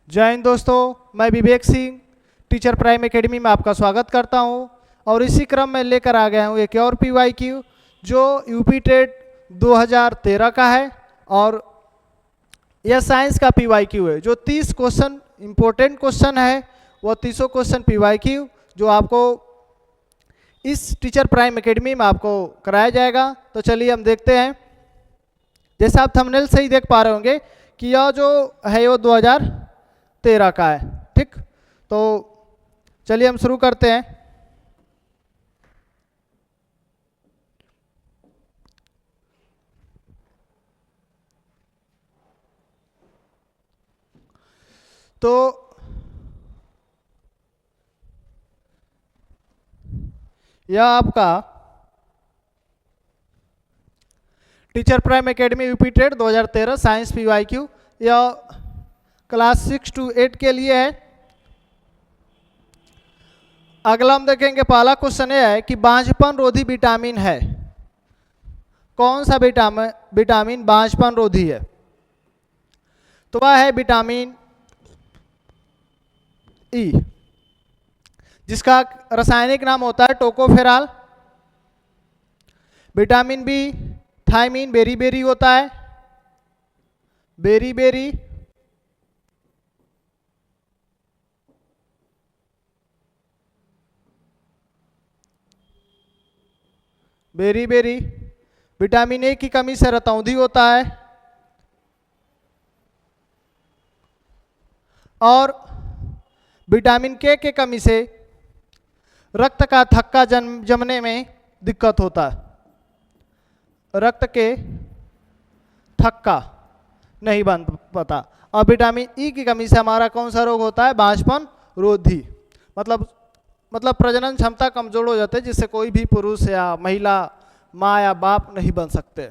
जय हिंद दोस्तों, मैं Vivek Singh teacher prime academy में आपका स्वागत करता हूं। और इसी क्रम में लेकर आ गया हूं एक और PYQ जो यूपी टेट 2013 का है। और यह साइंस का PYQ है जो 30 क्वेश्चन इम्पोर्टेंट क्वेश्चन है। वह 30 क्वेश्चन PYQ जो आपको इस टीचर प्राइम एकेडमी में आपको कराया जाएगा। तो चलिए हम देखते हैं। जैसे आप थंबनेल से ही देख पा रहे होंगे कि यह जो है वो 2013 का है। ठीक, तो चलिए हम शुरू करते हैं। तो यह आपका teacher prime academy UP TET 2013 science PYQ यह क्लास 6 to 8 के लिए है। अगला हम देखेंगे, पहला क्वेश्चन यह है कि बांझपन रोधी विटामिन है। कौन सा विटामिन बांझपन रोधी है? तो वह है विटामिन ई, जिसका रासायनिक नाम होता है tocopherol. Vitamin B thymine berry होता है, बेरी। विटामिन ए की कमी से रतौंधी होता है। और विटामिन के कमी से रक्त का थक्का जमने में दिक्कत होता है। रक्त के थक्का नहीं बन पाता। और विटामिन ई की कमी से हमारा कौन सा रोग होता है? बांझपन रोधी। मतलब प्रजनन क्षमता कमजोर हो जाते हैं, जिससे कोई भी पुरुष या महिला, माँ या बाप नहीं बन सकते।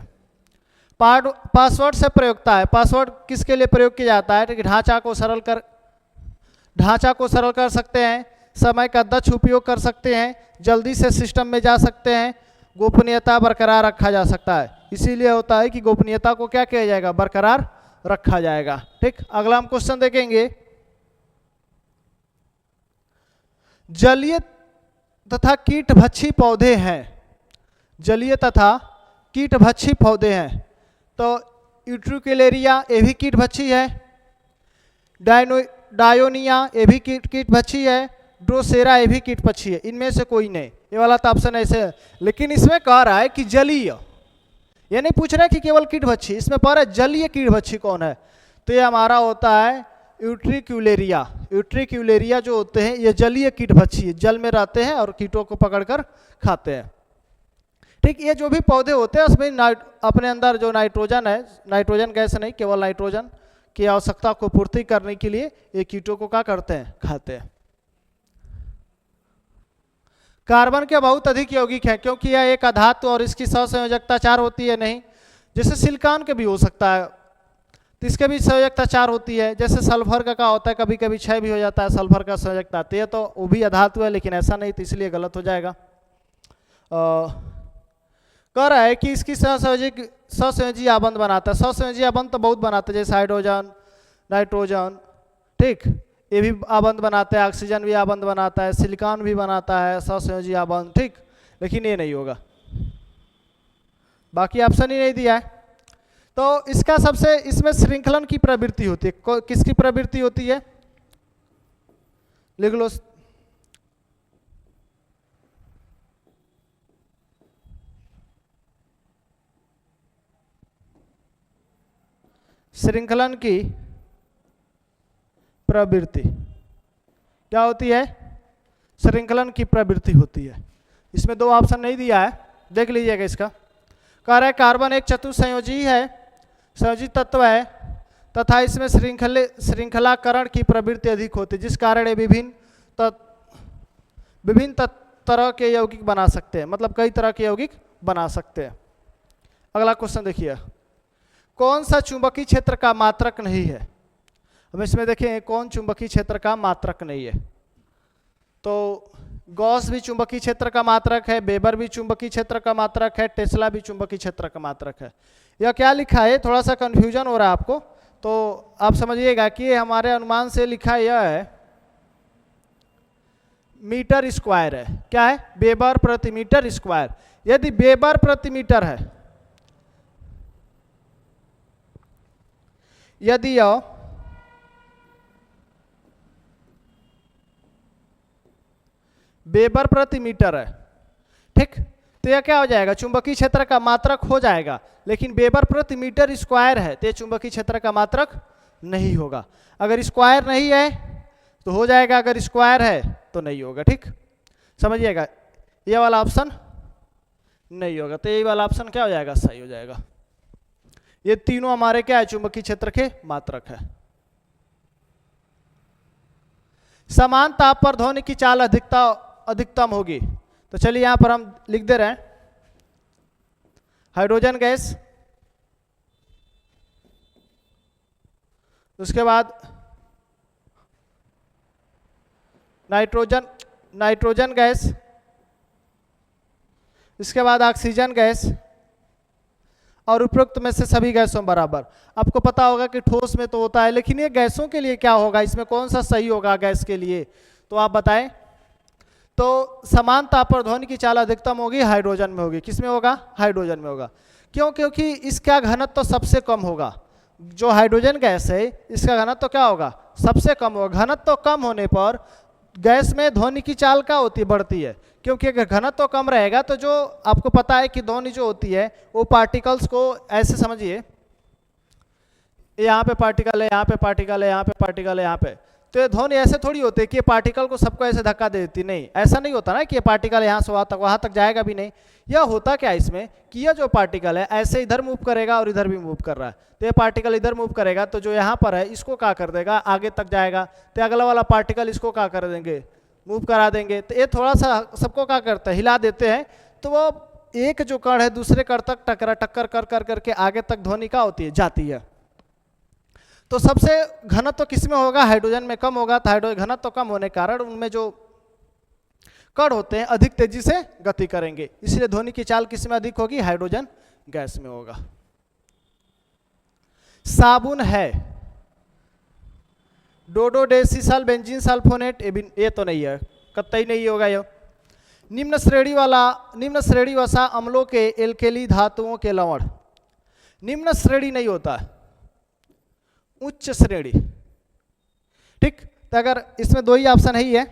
पासवर्ड से प्रयोगता है। पासवर्ड किसके लिए प्रयोग किया जाता है? कि ढांचा को सरल कर सकते हैं, समय का दक्ष उपयोग कर सकते हैं, जल्दी से सिस्टम में जा सकते हैं, गोपनीयता बरकरार रखा जा सकता है। इसीलिए होता है कि गोपनीयता को क्या किया जाएगा? बरकरार रखा जाएगा। ठीक, अगला हम क्वेश्चन देखेंगे। जलीय तथा कीटभक्षी पौधे हैं। जलीय तथा कीटभक्षी पौधे हैं। तो यूट्रिकुलेरिया ये भी कीटभक्षी है, डायोनिया ये भी कीटभक्षी है, ड्रोसेरा ये भी कीटभक्षी है। इनमें से कोई नहीं। ये वाला तो ऑप्शन ऐसे है, लेकिन इसमें कह रहा है कि जलीय, ये नहीं पूछ रहा है कि केवल कीटभक्षी। इसमें पा रहा है जलीय कीटभक्षी कौन है? तो ये हमारा होता है यूट्रिकुलेरिया। यूट्रिकुलेरिया जो होते हैं ये जलीय कीटभक्षी, जल में रहते हैं और कीटों को पकड़कर खाते हैं। ठीक, ये जो भी पौधे होते हैं उसमें अपने अंदर जो नाइट्रोजन है, नाइट्रोजन गैस नहीं, केवल नाइट्रोजन की आवश्यकता को पूर्ति करने के लिए ये कीटों को क्या करते हैं? खाते हैं। कार्बन के बहुत अधिक यौगिक हैं, क्योंकि यह एक अधातु और इसकी सहसंयोजकता 4 होती है। नहीं, जैसे सिलिकॉन के भी हो सकता है, तो इसके भी संयोजकता 4 होती है। जैसे सल्फर का क्या होता है, कभी कभी 6 भी हो जाता है सल्फर का संयोजकता। तो ये तो वो भी अधातु है, लेकिन ऐसा नहीं, तो इसलिए गलत हो जाएगा। कह रहा है कि इसकी सहसंयोजी आबंध बनाता है। सहसंयोजी आबंध तो बहुत बनाते हैं, जैसे हाइड्रोजन, नाइट्रोजन। ठीक, ये भी आबंध बनाते हैं, ऑक्सीजन भी आबंध बनाता है, सिलिकॉन भी बनाता है सहसंयोजी आबंध। ठीक, लेकिन ये नहीं होगा, बाकी ऑप्शन ही नहीं दिया है। तो इसका सबसे, इसमें श्रृंखलन की प्रवृत्ति होती है। किसकी प्रवृत्ति होती है? लिख लो। श्रृंखलन की प्रवृत्ति क्या होती है? श्रृंखलन की प्रवृत्ति होती है। इसमें 2 ऑप्शन नहीं दिया है, देख लीजिएगा। इसका कह रहा है कार्बन एक चतुसंयोजी है, संयोजी तत्व है, तथा इसमें श्रृंखलाकरण की प्रवृत्ति अधिक होती है, जिस कारण ये विभिन्न तरह के यौगिक बना सकते हैं। मतलब कई तरह के यौगिक बना सकते हैं। अगला क्वेश्चन देखिए, कौन सा चुंबकीय क्षेत्र का मात्रक नहीं है? हम इसमें देखें कौन चुंबकीय क्षेत्र का मात्रक नहीं है। तो गॉस भी चुंबकीय क्षेत्र का मात्रक है, वेबर भी चुंबकीय क्षेत्र का मात्रक है, टेस्ला भी चुंबकीय क्षेत्र का मात्रक है। यह क्या लिखा है? थोड़ा सा कंफ्यूजन हो रहा है आपको, तो आप समझिएगा कि ये हमारे अनुमान से लिखा यह है मीटर स्क्वायर है। क्या है? वेबर प्रति मीटर स्क्वायर। यदि वेबर प्रति मीटर है, यदि यह वेबर प्रति मीटर है, ठीक, तो यह क्या हो जाएगा? चुंबकीय क्षेत्र का मात्रक हो जाएगा। लेकिन वेबर प्रति मीटर स्क्वायर है तो यह चुंबकीय क्षेत्र का मात्रक नहीं होगा। अगर स्क्वायर नहीं है तो हो जाएगा, अगर स्क्वायर है तो नहीं होगा। ठीक, समझिएगा, ये वाला ऑप्शन नहीं होगा, तो यही वाला ऑप्शन क्या हो जाएगा? सही हो जाएगा। ये तीनों हमारे क्या है? चुंबकीय क्षेत्र के मात्रक है। समान ताप पर ध्वनि की चाल अधिकतम होगी, तो चलिए यहां पर हम लिख दे रहे हैं हाइड्रोजन गैस, उसके बाद नाइट्रोजन गैस, इसके बाद ऑक्सीजन गैस, और उपरोक्त में से सभी गैसों बराबर। आपको पता होगा कि ठोस में तो होता है, लेकिन ये गैसों के लिए क्या होगा? इसमें कौन सा सही होगा गैस के लिए? तो आप बताएं। तो समान ताप पर ध्वनि की चाल अधिकतम होगी, हाइड्रोजन में होगी। किस में होगा? हाइड्रोजन में होगा। क्यों? क्योंकि इसका घनत्व तो सबसे कम होगा। जो हाइड्रोजन गैस है इसका घनत्व तो क्या होगा? सबसे कम होगा। घनत्व तो कम होने पर गैस में ध्वनि की चाल क्या होती है? बढ़ती है। क्योंकि अगर घनत्व तो कम रहेगा तो जो आपको पता है कि ध्वनि जो होती है वो पार्टिकल्स को ऐसे समझिए, यहाँ पे पार्टिकल है, यहाँ पे पार्टिकल है, यहाँ पे पार्टिकल है, यहाँ पे, तो ये ध्वनि ऐसे थोड़ी होती है कि ये पार्टिकल को सबको ऐसे धक्का दे देती। नहीं, ऐसा नहीं होता ना कि ये पार्टिकल यहाँ से वहाँ तक जाएगा भी नहीं। यह होता क्या है इसमें कि यह जो पार्टिकल है ऐसे इधर मूव करेगा और इधर भी मूव कर रहा है। तो ये पार्टिकल इधर मूव करेगा तो जो यहाँ पर है इसको क्या कर देगा? आगे तक जाएगा। तो अगला वाला पार्टिकल इसको क्या कर देंगे? मूव करा देंगे। तो ये थोड़ा सा सबको क्या करता है? हिला देते हैं। तो वो एक जो कण है दूसरे कण तक टक्कर कर करके आगे तक ध्वनि क्या होती है? जाती है। तो सबसे घनत्व तो किस में होगा? हाइड्रोजन में कम होगा। तो हाइड्रोजन घनत्व तो कम होने के कारण उनमें जो कण होते हैं अधिक तेजी से गति करेंगे, इसलिए ध्वनि की चाल किस में अधिक होगी? हाइड्रोजन गैस में होगा। साबुन है डोडोडेसिसल बेंजीन सल्फोनेट, ये तो नहीं है, कतई नहीं होगा। ये निम्न श्रेणी वसा अम्लों के एल्केली धातुओं के लवण। निम्न श्रेणी नहीं होता है, उच्च श्रेणी। ठीक, तो अगर इसमें दो ही ऑप्शन ही है,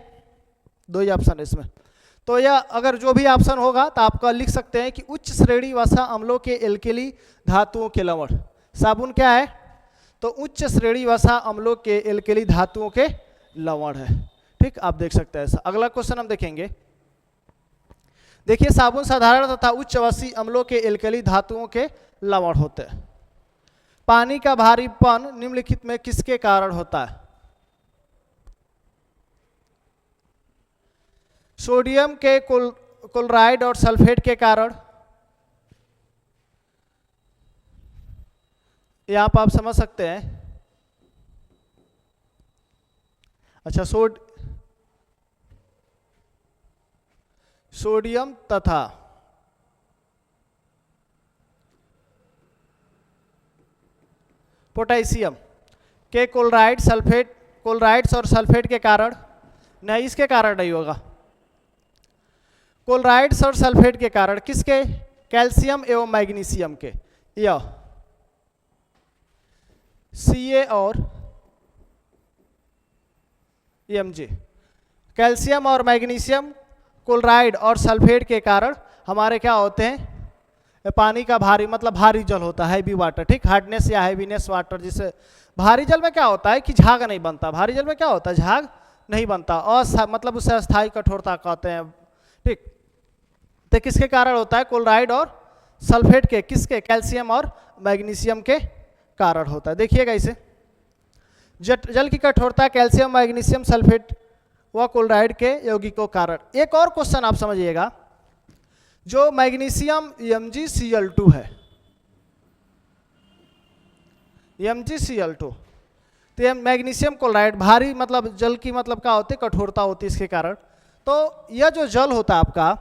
दो ही ऑप्शन है इसमें, तो यह अगर जो भी ऑप्शन होगा तो आपका लिख सकते हैं कि उच्च श्रेणी वसा अम्लों के एल्केली धातुओं के लवण। साबुन क्या है? तो उच्च श्रेणी वसा अम्लों के एल्केली धातुओं के लवण है। ठीक, आप देख सकते हैं ऐसा। अगला क्वेश्चन हम देखेंगे। देखिए, साबुन साधारण तथा उच्च वसी अम्लों के एल्केली धातुओं के लवण होते हैं। पानी का भारीपन निम्नलिखित में किसके कारण होता है? सोडियम के क्लोराइड और सल्फेट के कारण। यहां पर आप समझ सकते हैं। अच्छा, सोडियम तथा पोटेशियम के क्लोराइड्स और सल्फेट के कारण नहीं, इसके कारण नहीं होगा। क्लोराइड्स और सल्फेट के कारण किसके? कैल्शियम एवं मैग्नीशियम के। यह Ca और Mg, कैल्शियम और मैग्नीशियम, क्लोराइड और सल्फेट के कारण हमारे क्या होते हैं? पानी का भारी मतलब भारी जल होता है, हैवी वाटर। ठीक, हार्डनेस या हैवीनेस वाटर। जिससे भारी जल में क्या होता है कि झाग नहीं बनता। भारी जल में क्या होता है? झाग नहीं बनता, और मतलब उसे अस्थायी कठोरता कहते हैं। ठीक, तो किसके कारण होता है? क्लोराइड और सल्फेट के, किसके? कैल्शियम और मैग्नीशियम के कारण होता है। देखिएगा इसे, जल की कठोरता कैल्शियम, मैग्नीशियम, सल्फेट व क्लोराइड के यौगिकों कारण। एक और क्वेश्चन आप समझिएगा, जो मैग्नीशियम MgCl2 है, MgCl2, तो ये मैग्नीशियम क्लोराइड भारी मतलब जल की मतलब क्या होती है? कठोरता होती है इसके कारण। तो यह जो जल होता है आपका,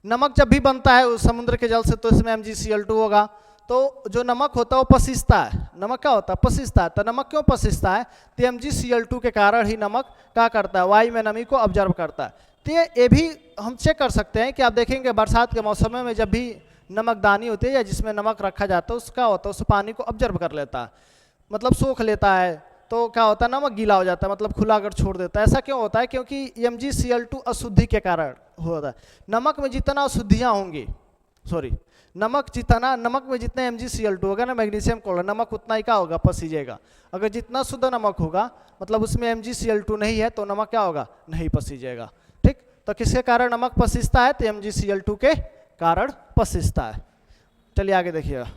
नमक जब भी बनता है उस समुद्र के जल से तो इसमें MgCl2 होगा। तो जो नमक होता है वो पसीजता है। नमक क्या होता है? पसीजता है। तो नमक क्यों पसीजता है? तो MgCl2 के कारण ही नमक क्या करता है? वायु में नमी को ऑब्जर्व करता है। तो ये भी हम चेक कर सकते हैं कि आप देखेंगे बरसात के मौसम में जब भी नमकदानी होती है या जिसमें नमक रखा जाता है उसका होता है उस पानी को ऑब्जर्व कर लेता है, मतलब सोख लेता है। तो क्या होता है? नमक गीला हो जाता है, मतलब खुला कर छोड़ देता है। ऐसा क्यों होता है? क्योंकि MgCl2 अशुद्धि के कारण होता है। नमक में जितना अशुद्धियाँ होंगी, नमक में जितना MgCl2 होगा ना, मैग्नीशियम क्लोराइड, नमक उतना ही क्या होगा? पसीजेगा। अगर जितना शुद्ध नमक होगा मतलब उसमें MgCl2 नहीं है तो नमक क्या होगा? नहीं पसीजेगा। ठीक, तो किसके कारण नमक पसीजता है? तो MgCl2 के कारण पसीजता है। चलिए आगे देखिएगा।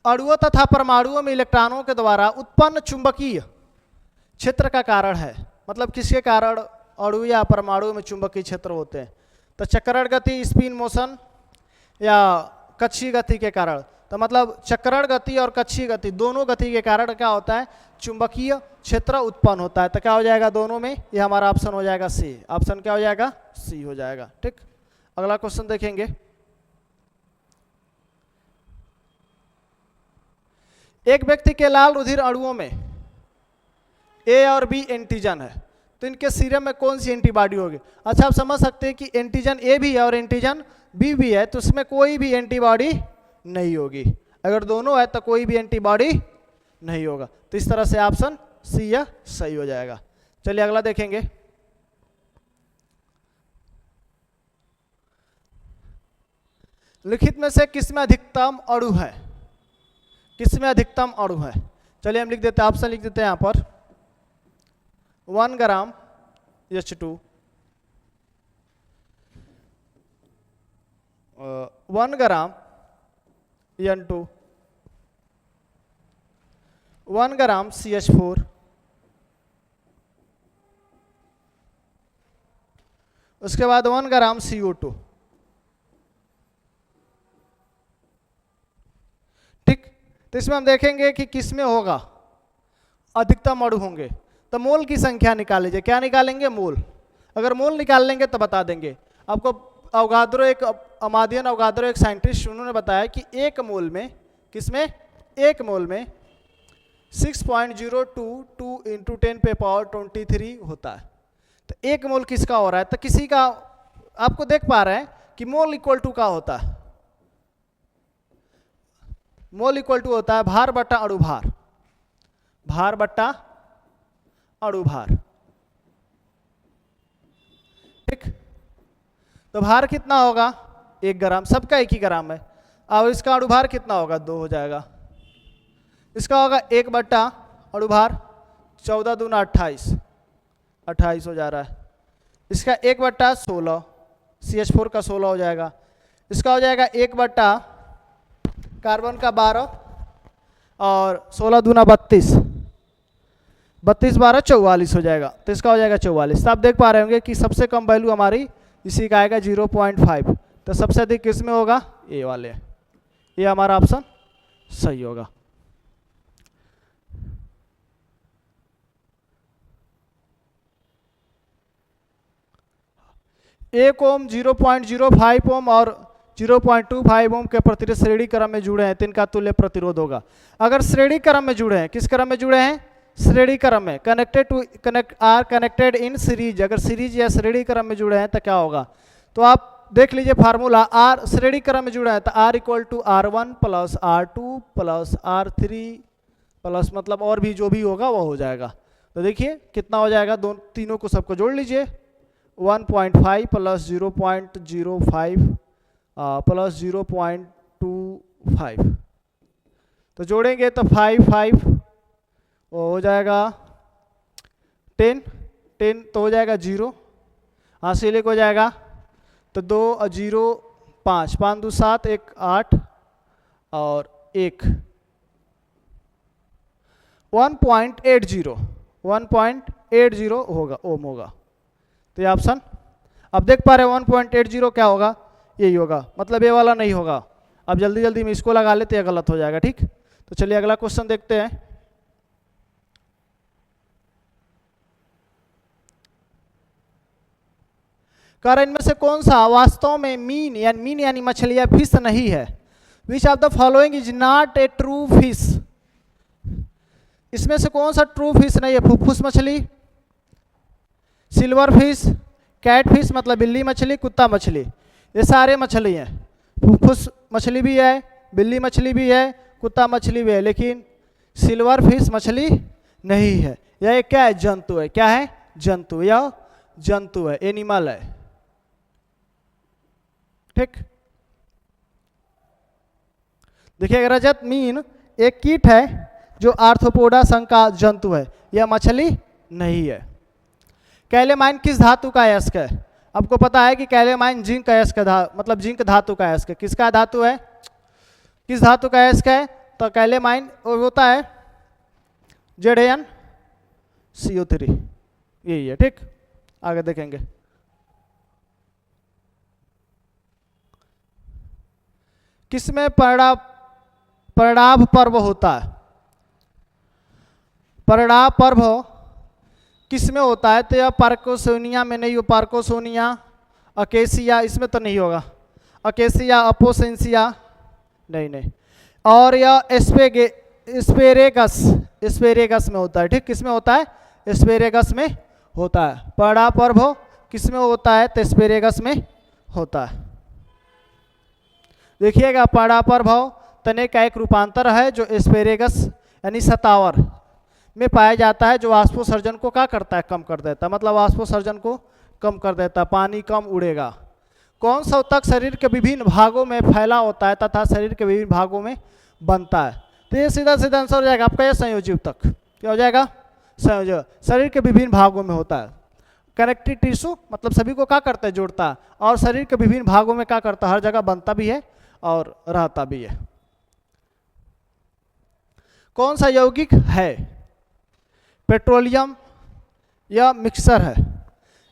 अणुओं तथा परमाणुओं में इलेक्ट्रॉनों के द्वारा उत्पन्न चुंबकीय क्षेत्र का कारण है। मतलब किसके कारण अणु या परमाणु में चुंबकीय क्षेत्र होते हैं? तो चक्रण गति, स्पिन मोशन या कक्षीय गति के कारण। तो मतलब चक्रण गति और कक्षीय गति दोनों गति के कारण क्या होता है? चुंबकीय क्षेत्र उत्पन्न होता है। तो क्या हो जाएगा दोनों में? ये हमारा ऑप्शन हो जाएगा सी। ऑप्शन क्या हो जाएगा? सी हो जाएगा। ठीक, अगला क्वेश्चन देखेंगे। एक व्यक्ति के लाल रुधिर अणुओं में ए और बी एंटीजन है, तो इनके सीरम में कौन सी एंटीबॉडी होगी? अच्छा, आप समझ सकते हैं कि एंटीजन ए भी है और एंटीजन बी भी है, तो उसमें कोई भी एंटीबॉडी नहीं होगी। अगर दोनों है तो कोई भी एंटीबॉडी नहीं होगा। तो इस तरह से ऑप्शन सी या सही हो जाएगा। चलिए अगला देखेंगे। लिखित में से किसमें अधिकतम अणु है? किसमें अधिकतम अणु है? चलिए हम लिख देते हैं, ऑप्शन लिख देते हैं यहाँ पर। 1 ग्राम H2, 1 ग्राम N2, 1 ग्राम CH4, उसके बाद 1 ग्राम CO2। ठीक, तो इसमें हम देखेंगे कि किसमें होगा अधिकतम अणु होंगे। तो मोल की संख्या निकाल लीजिए। क्या निकालेंगे? मोल। अगर मोल निकाल लेंगे तो बता देंगे आपको। अवगाद्रो, एक अमादियन अवगाद्रो, एक साइंटिस्ट, उन्होंने बताया कि एक मोल में, किसमें? एक मोल में 6.022 × 10⁻23 होता है। तो एक मोल किसका हो रहा है? तो किसी का, आपको देख पा रहे हैं कि मोल इक्वल टू का होता है, मोल इक्वल टू होता है भार बट्टा अणुभार, भार बट्टा अणुभार। ठीक, तो भार कितना होगा? 1 ग्राम, सबका 1 ही ग्राम है। और इसका अणुभार कितना होगा? 2 हो जाएगा। इसका होगा 1 बट्टा अणुभार, 14 दूना 28, 28 हो जा रहा है। इसका 1 बट्टा 16, CH4 का 16 हो जाएगा। इसका हो जाएगा 1 बट्टा कार्बन का 12 और 16 दूना 32, 32 12 44 हो जाएगा। तो इसका हो जाएगा 44। तो आप देख पा रहे होंगे कि सबसे कम वैल्यू हमारी इसी का आएगा 0.5। तो सबसे अधिक किस में होगा? ए वाले। ये हमारा ऑप्शन सही होगा। एक ओम, 0.05 ओम और 0.25 ओम के प्रतिरोध श्रेणी क्रम में जुड़े हैं तो इनका तुल्य प्रतिरोध होगा। अगर श्रेणी क्रम में जुड़े हैं, किस क्रम में जुड़े हैं? श्रेणी क्रम में। आर कनेक्टेड इन सीरीज, अगर सीरीज या श्रेणी क्रम में जुड़े हैं तो क्या होगा? तो आप देख लीजिए फार्मूला। आर श्रेणी क्रम में जुड़ा है तो R = R1 + R2 + R3 plus मतलब और भी जो भी होगा वो हो जाएगा। तो देखिए कितना हो जाएगा, तीनों को सबको जोड़ लीजिए। 1.5 + 0.05 + 0.25, तो जोड़ेंगे तो 5 वो हो जाएगा 10 तो हो जाएगा 0, हाँ सिलिक हो जाएगा तो 2 और 0 5, 5 2 7 1 8 और 1 1.80 होगा, ओम होगा। तो ये ऑप्शन अब देख पा रहे हैं 1.80 क्या होगा, यही होगा, मतलब ये वाला नहीं होगा। अब जल्दी जल्दी में इसको लगा लेते हैं, गलत हो जाएगा। ठीक, तो चलिए अगला क्वेश्चन देखते हैं। कह रहे इनमें से कौन सा वास्तव में मीन यानी मछली या फिश नहीं है। Which of the following is not a true fish. इसमें से कौन सा ट्रू फिश नहीं है? फुफ्फुस मछली, सिल्वर फिश, कैट फिश मतलब बिल्ली मछली, कुत्ता मछली, ये सारे मछली हैं। फुफ्फुस मछली भी है, बिल्ली मछली भी है, कुत्ता मछली भी है, लेकिन सिल्वर फिश मछली नहीं है। यह क्या है? जंतु है। क्या है? जंतु। यह जंतु है, एनिमल है। ठीक, देखिए रजत मीन एक कीट है जो आर्थ्रोपोडा संघ का जंतु है, यह मछली नहीं है। कैलेमाइन किस धातु का अयस्क है? आपको पता है कि कैलेमाइन जिंक अयस्क मतलब जिंक धातु का अयस्क है। किसका धातु है? किस धातु का अयस्क है? तो कैलेमाइन होता है ZnCO3, यही है। ठीक, आगे देखेंगे। किसमें परिणाम पर्व होता है? परिणाम पर्व किसमें होता है? तो यह पार्कोसोनिया में नहीं हो, पार्कोसोनिया, अकेसिया, इसमें तो नहीं होगा। अकेसिया, अपोसेंसिया, नहीं। और यह एस्पेरेगस में होता है। ठीक, किसमें होता है? एस्पेरेगस में होता है। परिणाम पर्व किसमें होता है? तो एस्पेरेगस में होता है। देखिएगा, परिणाम पर्व तने का एक रूपांतर है जो एस्पेरेगस यानी सतावर में पाया जाता है, जो वाष्पोसर्जन को क्या करता है? कम कर देता है। मतलब वाष्पोसर्जन को कम कर देता है, पानी कम उड़ेगा। कौन सा ऊतक शरीर के विभिन्न भागों में फैला होता है तथा शरीर के विभिन्न भागों में बनता है? तो ये सीधा सीधा आंसर हो जाएगा आपका, ये संयोजी ऊतक। क्या हो जाएगा? संयोजी। शरीर के विभिन्न भागों में होता है। कनेक्टिव टिश्यू मतलब सभी को क्या करता है? जोड़ता है। और शरीर के विभिन्न भागों में क्या करता है? हर जगह बनता भी है और रहता भी है। कौन सा यौगिक है? पेट्रोलियम या मिक्सर है।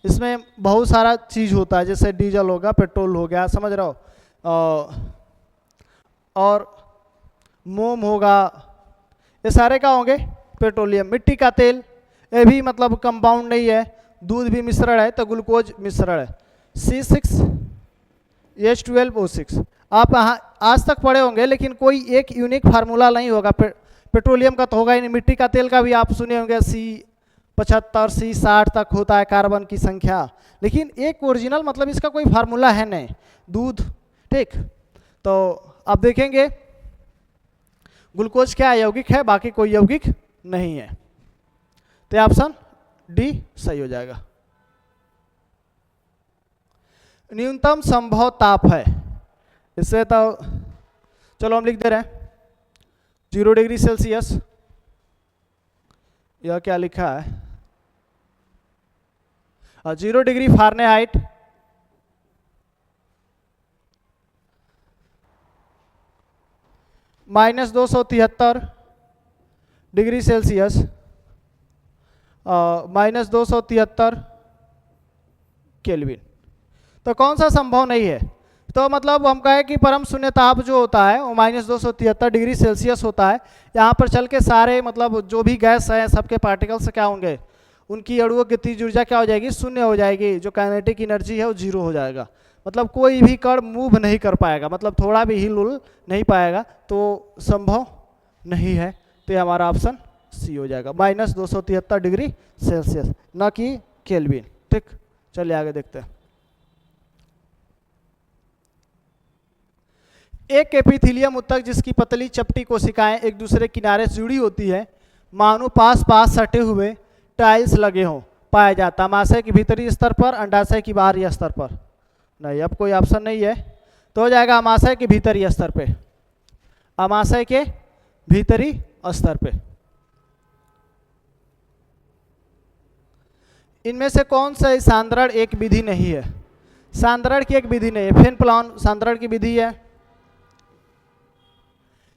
इसमें बहुत सारा चीज होता है, जैसे डीजल होगा, पेट्रोल हो गया, समझ रहे हो, और मोम होगा, ये सारे क्या होंगे? पेट्रोलियम। मिट्टी का तेल, ये भी मतलब कंपाउंड नहीं है। दूध भी मिश्रण है, तो ग्लूकोज मिश्रण है। C6H12O6 आप आज तक पढ़े होंगे, लेकिन कोई एक यूनिक फार्मूला नहीं होगा। पेट्रोलियम का तो होगा ही नहीं। मिट्टी का तेल का भी आप सुने होंगे, C75 C60 तक होता है कार्बन की संख्या, लेकिन एक ओरिजिनल मतलब इसका कोई फार्मूला है नहीं। दूध, ठीक, तो आप देखेंगे ग्लूकोज क्या यौगिक है, बाकी कोई यौगिक नहीं है। तो ऑप्शन डी सही हो जाएगा। न्यूनतम संभव ताप है, इससे तो चलो हम लिख दे रहे हैं 0 डिग्री सेल्सियस। यह क्या लिखा है? 0 degree Fahrenheit, -273 degree Celsius, -273 kelvin. तो कौन सा संभव नहीं है? तो मतलब हम कहें कि परम शून्य ताप जो होता है वो -273 डिग्री सेल्सियस होता है। यहाँ पर चल के सारे मतलब जो भी गैस है सबके पार्टिकल्स क्या होंगे? उनकी अणुओं की गतिज ऊर्जा क्या हो जाएगी? शून्य हो जाएगी। जो काइनेटिक एनर्जी है वो 0 हो जाएगा। मतलब कोई भी कण मूव नहीं कर पाएगा, मतलब थोड़ा भी हिल उल नहीं पाएगा, तो संभव नहीं है। तो हमारा ऑप्शन सी हो जाएगा, -273 डिग्री सेल्सियस, न कि केल्विन। ठीक, चलिए आगे देखते हैं। एक एपिथेलियम ऊतक जिसकी पतली चपटी कोशिकाएं एक दूसरे किनारे से जुड़ी होती है, मानो पास पास सटे हुए टाइल्स लगे हों, पाया जाता। अमाशय के भीतरी स्तर पर, अंडाशय की बाहरी स्तर पर? नहीं, अब कोई ऑप्शन नहीं है, तो हो जाएगा अमाशय के भीतरी स्तर पे। अमाशय के भीतरी स्तर पे। इनमें से कौन सा सांद्रण एक विधि नहीं है? सांद्रण की एक विधि नहीं है। फेन प्लान सांद्रण की विधि है,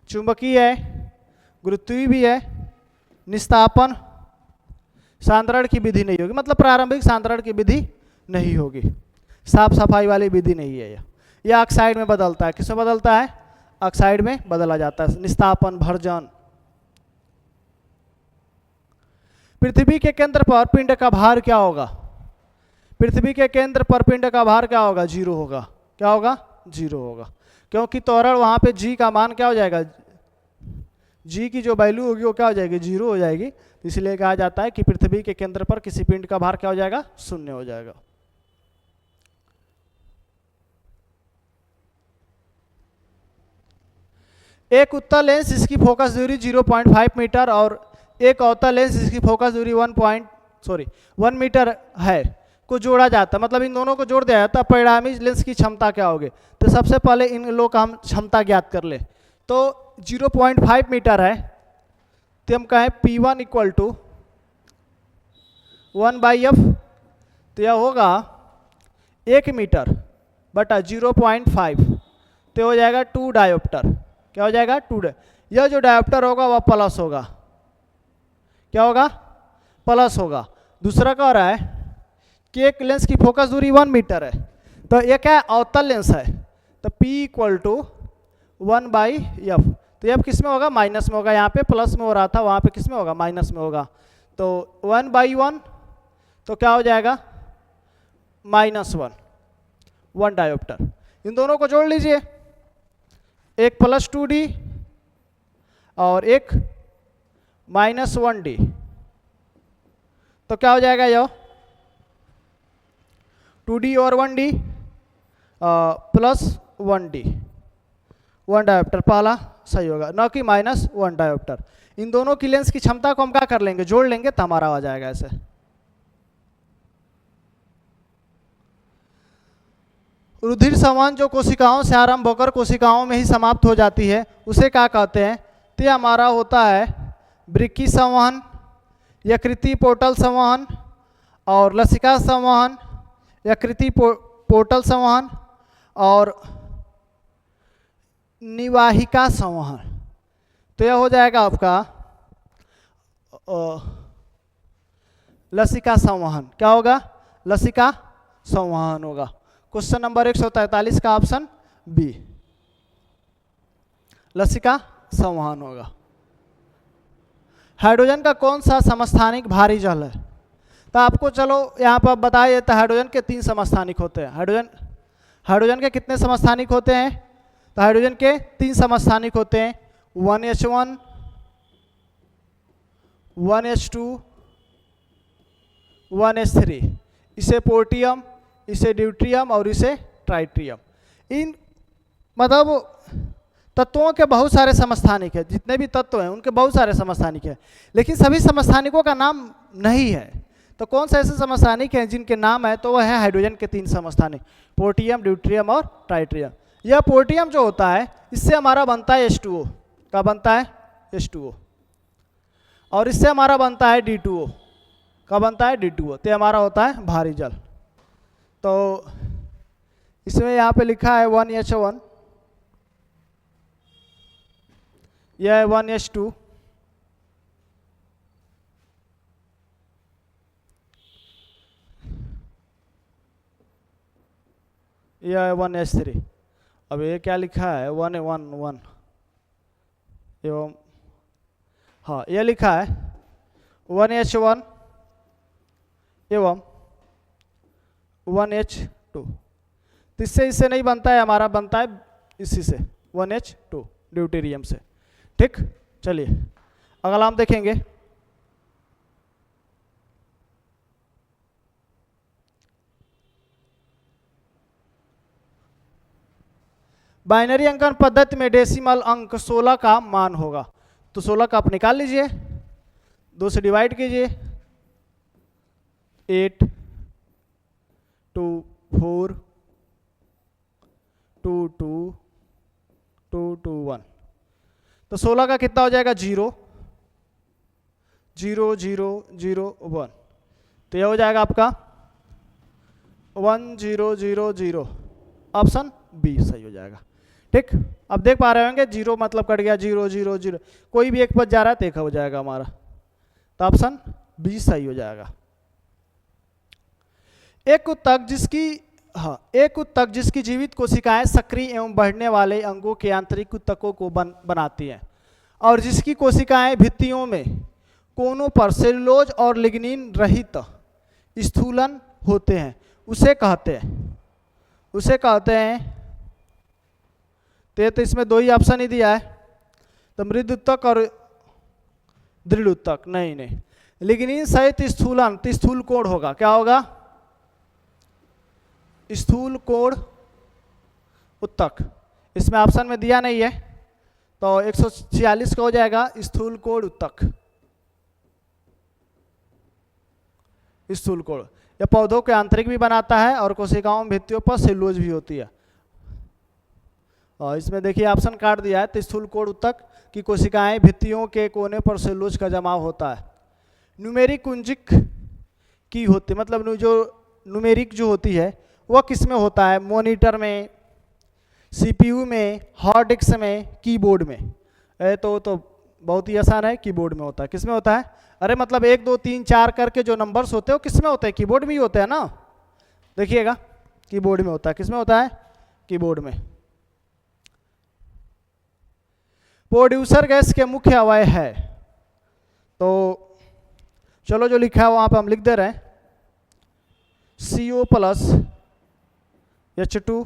चुंबकीय है, गुरुत्वीय भी है, निस्तापन सांद्रण की विधि नहीं होगी, मतलब प्रारंभिक सांद्रण की विधि नहीं होगी। साफ सफाई वाली विधि नहीं है यह ऑक्साइड में बदलता है। किसमें बदलता है? ऑक्साइड में बदला जाता है। निस्तापन, भर्जन। पृथ्वी के केंद्र पर पिंड का भार क्या होगा? पृथ्वी के केंद्र पर पिंड का भार क्या होगा? 0 होगा। क्या होगा? 0 होगा, क्योंकि त्वरण वहाँ पे g का मान क्या हो जाएगा? g की जो वैल्यू होगी वो क्या हो जाएगी? 0 हो जाएगी। इसलिए कहा जाता है कि पृथ्वी के केंद्र पर किसी पिंड का भार क्या हो जाएगा? 0 हो जाएगा। एक उत्तल लेंस जिसकी फोकस दूरी 0.5 मीटर और एक अवतल लेंस जिसकी फोकस दूरी 1 मीटर है को जोड़ा जाता है, मतलब इन दोनों को जोड़ दिया जाता है, परिणामी लेंस की क्षमता क्या होगी? तो सबसे पहले इन लोग का हम क्षमता ज्ञात कर ले। तो 0.5 मीटर है तो हम कहें P1 इक्वल टू 1/f, तो यह होगा 1 मीटर बटा 0.5, तो हो जाएगा 2 डायोप्टर। क्या हो जाएगा? 2। यह जो डायोप्टर होगा वह प्लस होगा। क्या होगा? प्लस होगा। दूसरा कह रहा है कि एक लेंस की फोकस दूरी 1 मीटर है, तो ये क्या है? अवतल लेंस है, तो P इक्वल टू 1/f, तो f किस में होगा? माइनस में होगा। यहाँ पे प्लस में हो रहा था, वहाँ पे किस में होगा? माइनस में होगा। तो 1/1, तो क्या हो जाएगा? -1 डायोप्टर। इन दोनों को जोड़ लीजिए, एक +2d और एक -1d, तो क्या हो जाएगा? यह 2d और 1d +1d, 1 डायोप्टर पहला सही होगा, न कि -1 डायोप्टर। इन दोनों की लेंस की क्षमता को हम क्या कर लेंगे? जोड़ लेंगे, तो हमारा आ जाएगा ऐसे। रुधिर संवहन जो कोशिकाओं से आरंभ होकर कोशिकाओं में ही समाप्त हो जाती है उसे क्या कहते हैं? तो यह हमारा होता है वृक्की संवहन, यकृति पोर्टल संवहन और लसिका संवहन, यकृति पोर्टल संवहन और निवाहिका संवहन। तो यह हो जाएगा आपका लसिका संवहन। क्या होगा? लसिका संवहन होगा। क्वेश्चन नंबर 143 का ऑप्शन बी, लसिका संवहन होगा। हाइड्रोजन का कौन सा समस्थानिक भारी जल है? तो आपको चलो यहाँ पर बताया जाता है हाइड्रोजन के 3 समस्थानिक होते हैं। हाइड्रोजन के कितने समस्थानिक होते हैं? तो हाइड्रोजन के 3 समस्थानिक होते हैं, 1h1, 1h2, 1h3। इसे पोर्टियम, इसे ड्यूट्रियम और इसे ट्राइट्रियम। इन मतलब तत्वों के बहुत सारे समस्थानिक है, जितने भी तत्व हैं उनके बहुत सारे समस्थानिक है, लेकिन सभी समस्थानिकों का नाम नहीं है। तो कौन से ऐसे समस्थानिक हैं जिनके नाम है? तो वह है हाइड्रोजन के 3 समस्थानिक, पोर्टियम, ड्यूट्रियम और ट्राइट्रियम। यह पोर्टियम जो होता है इससे हमारा बनता है H2O। का बनता है? H2O। और इससे हमारा बनता है D2O। का बनता है? D2O। तो हमारा होता है भारी जल। तो इसमें यहाँ पे लिखा है 1H1, यह है 1H2, यह है 1H3। अब ये क्या लिखा है? 1 एवं हाँ यह लिखा है 1H1 एवं 1H2। तो इससे नहीं बनता है, हमारा बनता है इसी से 1H2 ड्यूटेरियम से। ठीक, चलिए अगला हम देखेंगे। बाइनरी अंकन पद्धति में डेसिमल अंक 16 का मान होगा। तो 16 का आप निकाल लीजिए, 2 से डिवाइड कीजिए, 8, 2, 4, 2, 2, 2, 2, 1। तो 16 का कितना हो जाएगा? 0, 0, 0, 0, 1। तो यह हो जाएगा आपका 1, 0, 0, 0। ऑप्शन बी सही हो जाएगा। ठीक, अब देख पा रहे होंगे 0 मतलब कट गया, 0, 0, 0, कोई भी एक बच जा रहा है तो एक हो जाएगा हमारा। तो ऑप्शन बी सही हो जाएगा। एक उत्तक जिसकी जीवित कोशिकाएं सक्रिय एवं बढ़ने वाले अंगों के आंतरिक उत्तकों को बनाती हैं और जिसकी कोशिकाएं भित्तियों में कोनों पर सेलुलोज और लिग्निन रहित स्थूलन होते हैं, उसे कहते हैं, उसे कहते हैं। तो इसमें दो ही ऑप्शन ही दिया है, तो मृद उत्तक और दृढ़ उत्तक, नहीं नहीं, लिग्निन सहित स्थूलन, तो स्थूल कोण होगा, क्या होगा? स्थूल कोण उत्तक। इसमें ऑप्शन में दिया नहीं है, तो 146 का हो जाएगा स्थूल कोण उत्तक। स्थूल कोण यह पौधों के आंतरिक भी बनाता है और कोशिकाओं में भित्तियों पर सेलुलोज भी होती है। और इसमें देखिए ऑप्शन काट दिया है, तो स्थूल कोण उत्तक की कोशिकाएं भित्तियों के कोने पर सेलुलोज का जमाव होता है। न्यूमेरिक कुंजिक की होती, मतलब जो न्यूमेरिक जो होती है वह किस में होता है? मॉनिटर में, सीपीयू में, हार्ड डिस्क में, कीबोर्ड में। तो बहुत ही आसान है, कीबोर्ड में होता है। किस में होता है? अरे मतलब 1 2 3 4 करके जो नंबर्स होते हैं वो किस में होते हैं? कीबोर्ड में ही होते हैं ना। देखिएगा कीबोर्ड में होता है। किस में होता है? कीबोर्ड में। प्रोड्यूसर गैस के मुख्य अवयव है, तो चलो जो लिखा है वहां पे हम लिख दे रहे हैं, CO प्लस H2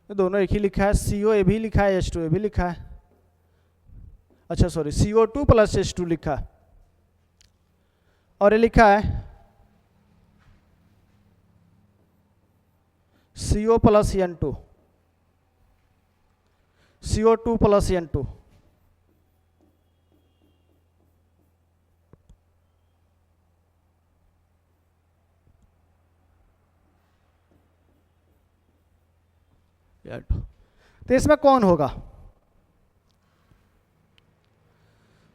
दोनों एक ही लिखा है, CO ए भी लिखा है, H2 ए भी लिखा है। अच्छा सॉरी, CO2 प्लस H2 लिखा है, और ये लिखा है CO plus N2, CO2 plus N2। तो इसमें कौन होगा?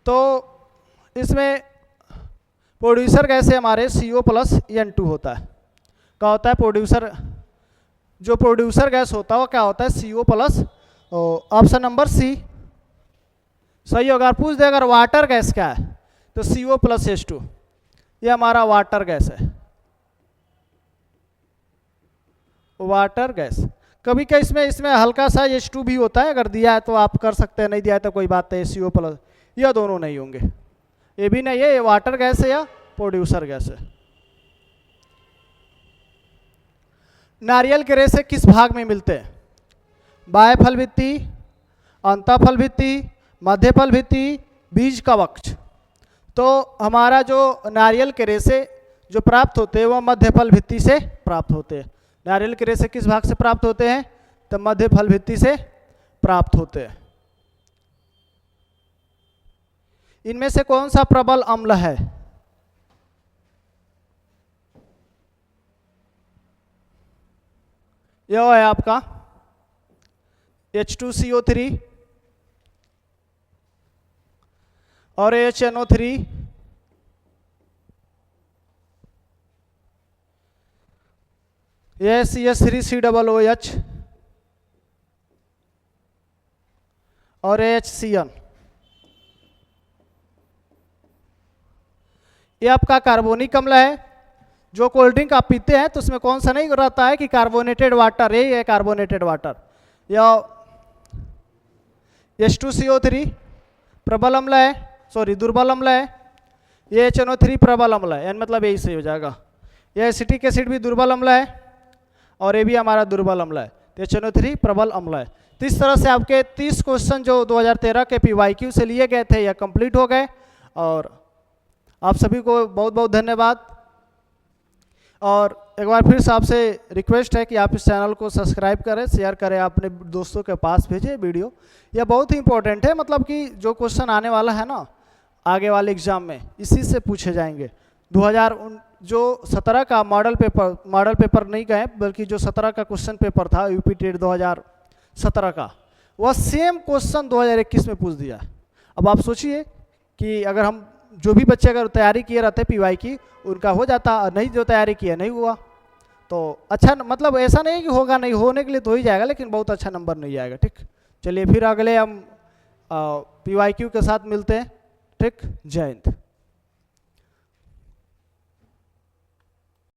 तो इसमें प्रोड्यूसर गैस है हमारे CO प्लस N2 होता है। क्या होता है? प्रोड्यूसर, जो प्रोड्यूसर गैस होता है वो क्या होता है? CO plus. Option number C सही होगा। अगर पूछ दे अगर वाटर गैस क्या है, तो CO प्लस H2, ये हमारा वाटर गैस है, वाटर गैस। कभी क्या इसमें हल्का सा H2 भी होता है, अगर दिया है तो आप कर सकते हैं, नहीं दिया है तो कोई बात नहीं, CO प्लस। यह दोनों नहीं होंगे, ये भी नहीं है, ये वाटर गैस है या प्रोड्यूसर गैस है। नारियल के रेशे किस भाग में मिलते हैं? बाह्य फल भित्ति, अंतःफल भित्ति, मध्य फल भित्ति, बीज कवच। तो हमारा जो नारियल के रेशे जो प्राप्त होते हैं वह मध्य फल भित्ति से प्राप्त होते हैं। नारियल के रेशे किस भाग से प्राप्त होते हैं? तो मध्य फल भित्ति से प्राप्त होते हैं। इनमें से कौन सा प्रबल अम्ल है? यह है आपका H2CO3 और HNO3, यह CS3COOH और HCN। ये आपका कार्बोनिक अम्ल है। जो कोल्ड ड्रिंक आप पीते हैं तो उसमें कौन सा नहीं रहता है कि कार्बोनेटेड वाटर, यही है कार्बोनेटेड वाटर। या H2CO3 प्रबल अम्ल है, सॉरी दुर्बल अम्ल है। ये HNO3 प्रबल अम्ल है, मतलब यही सही हो जाएगा। यह एसिटिक एसिड भी दुर्बल अम्ल है और ये भी हमारा दुर्बल अम्ल है। तो HNO3 प्रबल अम्ल है। तो इस तरह से आपके 30 क्वेश्चन जो 2013 के PYQ से लिए गए थे यह कंप्लीट हो गए। और आप सभी को बहुत बहुत धन्यवाद। और एक बार फिर से आपसे रिक्वेस्ट है कि आप इस चैनल को सब्सक्राइब करें, शेयर करें, अपने दोस्तों के पास भेजें वीडियो। यह बहुत ही इंपॉर्टेंट है, मतलब कि जो क्वेश्चन आने वाला है ना आगे वाले एग्जाम में, इसी से पूछे जाएंगे। 2017 का मॉडल पेपर नहीं गए, बल्कि जो 17 का क्वेश्चन पेपर था यूपी टेट 2017 का, वह सेम क्वेश्चन 2021 में पूछ दिया। अब आप सोचिए कि अगर हम जो भी बच्चे अगर तैयारी किए रहते PY की, उनका हो जाता, नहीं जो तैयारी किया नहीं हुआ तो अच्छा, मतलब ऐसा नहीं कि होगा, नहीं होने के लिए तो हो ही जाएगा, लेकिन बहुत अच्छा नंबर नहीं आएगा। ठीक, चलिए फिर अगले हम PYQ के साथ मिलते हैं। ठीक, जय हिंद।